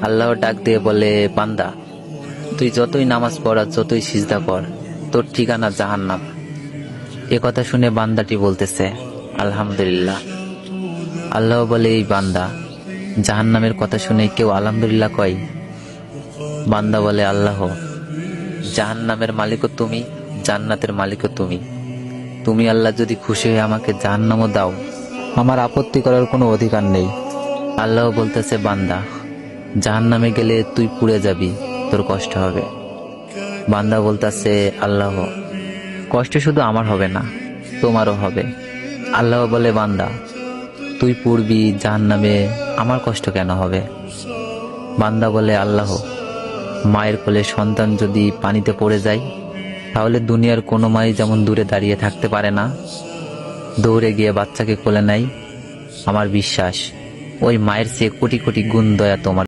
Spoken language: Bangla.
আল্লাহ ডাক দিয়ে বলে, বান্দা তুই যতই নামাজ পড় আর যতই সিজদা কর, তোর ঠিকানা জাহান্নাম। এ কথা শুনে বান্দাটি বলতেছে, আলহামদুলিল্লাহ। আল্লাহ বলে, এই বান্দা, জাহান্নামের কথা শুনে কেউ আলহামদুলিল্লাহ কয়? বান্দা বলে, আল্লাহ, জাহান্নামের মালিকও তুমি, জান্নাতের মালিকও তুমি। তুমি আল্লাহ যদি খুশি হয়ে আমাকে জাহান্নামও দাও, আমার আপত্তি করার কোনো অধিকার নেই। আল্লাহ বলতেছে, বান্দা, জাহান্নামে গেলে তুই পুড়ে যাবি, তোর কষ্ট হবে। বান্দা বলতেছে, আল্লাহ, কষ্ট শুধু আমার হবে না, তোমারও হবে। আল্লাহ বলে, বান্দা, তুই পুড়বি জাহান্নামে, আমার কষ্ট কেন হবে? বান্দা বলে, আল্লাহ, মায়ের কোলে সন্তান যদি পানিতে পড়ে যায়, তাহলে দুনিয়ার কোনো মাই যেমন দূরে দাঁড়িয়ে থাকতে পারে না, দৌড়ে গিয়ে বাচ্চাকে কোলে নেয়, আমার বিশ্বাস ওই মায়ের চেয়ে কোটি কোটি গুণ দয়া তোমার